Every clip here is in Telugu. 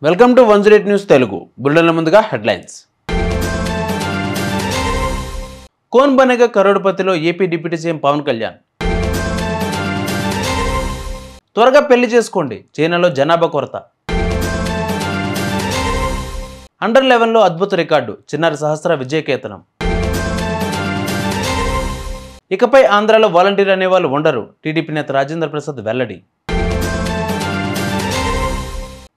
వెల్కమ్ టు 108 న్యూస్ తెలుగు బులెటిన్ల ముందుగా హెడ్లైన్స్. కౌన్ బనేగా కరోడ్పతిలో AP deputy CM Pawan Kalyan. త్వరగా పెళ్లి చేసుకోండి, చైనాలో జనాభా కొరత. అండర్ 11లో అద్భుత రికార్డు, చిన్నారి సహస్ర విజయకేతనం. ఇకపై ఆంధ్రాలో వాలంటీర్ అనేవాళ్ళు ఉండరు, టీడీపీ నేత రాజేంద్ర ప్రసాద్ వెల్లడి.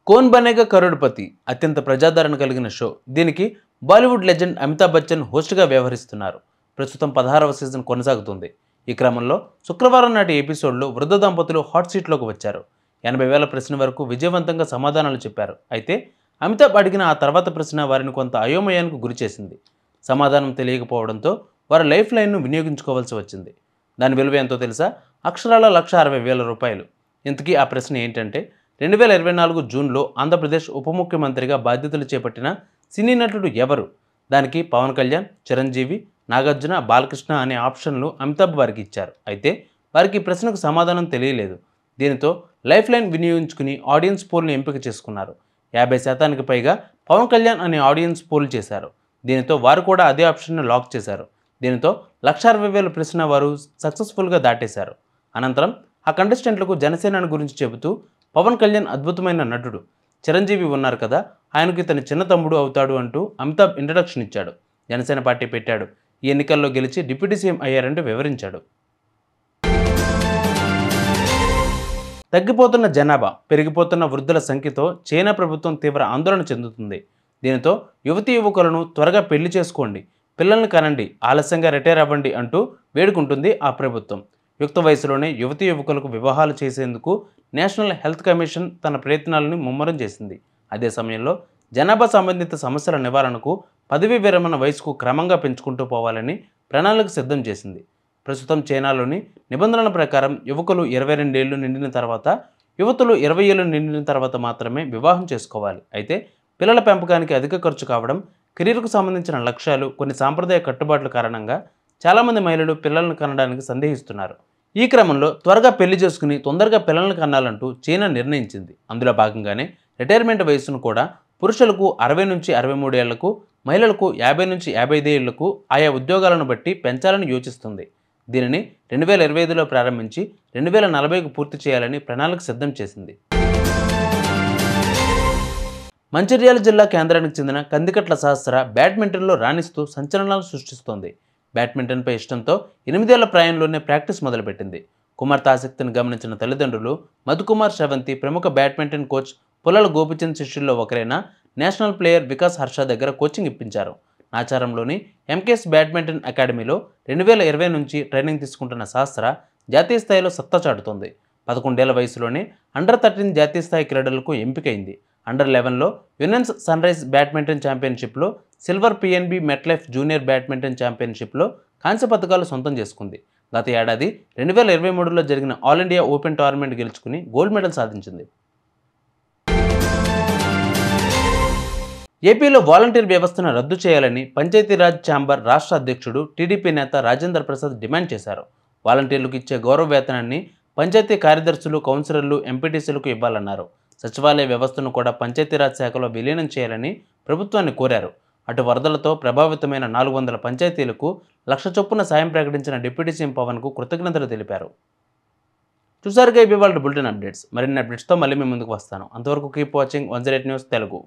కౌన్ బనేగా కరోడ్పతి అత్యంత ప్రజాదరణ కలిగిన షో. దీనికి బాలీవుడ్ లెజెండ్ అమితాబ్ బచ్చన్ హోస్ట్గా వ్యవహరిస్తున్నారు. ప్రస్తుతం 16వ సీజన్ కొనసాగుతుంది. ఈ క్రమంలో శుక్రవారం నాటి ఎపిసోడ్లో వృద్ధ దంపతులు హాట్ సీట్లోకి వచ్చారు. 80,000 ప్రశ్న వరకు విజయవంతంగా సమాధానాలు చెప్పారు. అయితే అమితాబ్ అడిగిన ఆ తర్వాత ప్రశ్న వారిని కొంత అయోమయానికి గురిచేసింది. సమాధానం తెలియకపోవడంతో వారు లైఫ్ లైన్ను వినియోగించుకోవాల్సి వచ్చింది. దాని విలువ ఎంతో తెలుసా? అక్షరాల 1,60,000 రూపాయలు. ఇంతకీ ఆ ప్రశ్న ఏంటంటే, 2024 జూన్లో ఆంధ్రప్రదేశ్ ఉప ముఖ్యమంత్రిగా బాధ్యతలు చేపట్టిన సినీ నటుడు ఎవరు? దానికి పవన్ కళ్యాణ్, చిరంజీవి, నాగార్జున, బాలకృష్ణ అనే ఆప్షన్లు అమితాబ్ వారికి ఇచ్చారు. అయితే వారికి ఈ ప్రశ్నకు సమాధానం తెలియలేదు. దీనితో లైఫ్ లైన్ వినియోగించుకుని ఆడియన్స్ పోల్ని ఎంపిక చేసుకున్నారు. 50% పైగా పవన్ కళ్యాణ్ అనే ఆడియన్స్ పోల్ చేశారు. దీనితో వారు కూడా అదే ఆప్షన్ను లాక్ చేశారు. దీనితో 1,60,000 ప్రశ్న వారు సక్సెస్ఫుల్గా దాటేశారు. అనంతరం ఆ కంటెస్టెంట్లకు జనసేన గురించి చెబుతూ, పవన్ కళ్యాణ్ అద్భుతమైన నటుడు, చిరంజీవి ఉన్నారు కదా, ఆయనకు ఇతని చిన్న తమ్ముడు అవుతాడు అంటూ అమితాబ్ ఇంట్రడక్షన్ ఇచ్చాడు. జనసేన పార్టీ పెట్టాడు. ఈ ఎన్నికల్లో గెలిచి డిప్యూటీ సీఎం అయ్యారంటూ వివరించాడు. తగ్గిపోతున్న జనాభా, పెరిగిపోతున్న వృద్ధుల సంఖ్యతో చైనా ప్రభుత్వం తీవ్ర ఆందోళన చెందుతుంది. దీనితో యువతీ యువకులను త్వరగా పెళ్లి చేసుకోండి, పిల్లల్ని కనండి, ఆలస్యంగా రిటైర్ అవ్వండి అంటూ వేడుకుంటుంది ఆ ప్రభుత్వం. యుక్త వయసులోనే యువతీ యువకులకు వివాహాలు చేసేందుకు నేషనల్ హెల్త్ కమిషన్ తన ప్రయత్నాలను ముమ్మరం చేసింది. అదే సమయంలో జనాభా సంబంధిత సమస్యల నివారణకు పదవీ విరమణ వయసుకు క్రమంగా పెంచుకుంటూ పోవాలని ప్రణాళిక సిద్ధం చేసింది. ప్రస్తుతం చైనాలోని నిబంధనల ప్రకారం యువకులు 22 ఏళ్లు నిండిన తర్వాత, యువతులు 20 ఏళ్లు నిండిన తర్వాత మాత్రమే వివాహం చేసుకోవాలి. అయితే పిల్లల పెంపకానికి అధిక ఖర్చు కావడం, కెరీర్కు సంబంధించిన లక్ష్యాలు, కొన్ని సాంప్రదాయ కట్టుబాట్ల కారణంగా చాలామంది మహిళలు పిల్లలను కనడానికి సందేహిస్తున్నారు. ఈ క్రమంలో త్వరగా పెళ్లి చేసుకుని తొందరగా పిల్లలను కనాలంటూ చైనా నిర్ణయించింది. అందులో భాగంగానే రిటైర్మెంట్ వయసును కూడా పురుషులకు 60 నుంచి 63 ఏళ్లకు, మహిళలకు 50 నుంచి 55 ఏళ్లకు ఆయా ఉద్యోగాలను బట్టి పెంచాలని యోచిస్తుంది. దీనిని 2025లో ప్రారంభించి 2040కు పూర్తి చేయాలని ప్రణాళిక సిద్ధం చేసింది. మంచిర్యాల జిల్లా కేంద్రానికి చెందిన కందికట్ల సహస్ర బ్యాడ్మింటన్లో రాణిస్తూ సంచలనాలు సృష్టిస్తోంది. బ్యాడ్మింటన్పై ఇష్టంతో 8 ఏళ్ల ప్రాయంలోనే ప్రాక్టీస్ మొదలుపెట్టింది. కుమార్తె ఆసక్తిని గమనించిన తల్లిదండ్రులు మధుకుమార్ శ్రవంతి ప్రముఖ బ్యాడ్మింటన్ కోచ్ పుల్లల గోపిచంద్ శిష్యుల్లో ఒకరైన నేషనల్ ప్లేయర్ వికాస్ హర్ష దగ్గర కోచింగ్ ఇప్పించారు. నాచారంలోని ఎంకేఎస్ బ్యాడ్మింటన్ అకాడమీలో 2020 నుంచి ట్రైనింగ్ తీసుకుంటున్న సహస్ర జాతీయ స్థాయిలో సత్తా చాటుతోంది. 11 ఏళ్ల వయసులోనే అండర్ 13 జాతీయ స్థాయి క్రీడలకు ఎంపికైంది. అండర్ 11లో యునెన్స్ సన్ రైజ్ బ్యాడ్మింటన్ ఛాంపియన్షిప్లో silver, PNB MetLife junior badminton ఛాంపియన్షిప్లో కాంస్య పథకాలు సొంతం చేసుకుంది. గత ఏడాది 2023లో జరిగిన ఆల్ ఇండియా ఓపెన్ టోర్నమెంట్ గెలుచుకుని గోల్డ్ మెడల్ సాధించింది. ఏపీలో వాలంటీర్ వ్యవస్థను రద్దు చేయాలని పంచాయతీరాజ్ ఛాంబర్ రాష్ట్ర అధ్యక్షుడు, టీడీపీ నేత రాజేంద్ర ప్రసాద్ డిమాండ్ చేశారు. వాలంటీర్లకు ఇచ్చే గౌరవ వేతనాన్ని పంచాయతీ కార్యదర్శులు, కౌన్సిలర్లు, ఎంపీటీసీలకు ఇవ్వాలన్నారు. సచివాలయ వ్యవస్థను కూడా పంచాయతీరాజ్ శాఖలో విలీనం చేయాలని ప్రభుత్వాన్ని కోరారు. అటు వరదలతో ప్రభావితమైన 400 పంచాయతీలకు 1,00,000 చొప్పున సాయం ప్రకటించిన డిప్యూటీ సీఎం పవన్కు కృతజ్ఞతలు తెలిపారు. చూసారుగా ఇవి వాళ్ళ బులెటిన్ అప్డేట్స్. మరిన్ని అప్డేట్స్తో మళ్ళీ మీ ముందుకు వస్తాను. అంతవరకు కీప్ వాచింగ్ 108 న్యూస్ తెలుగు.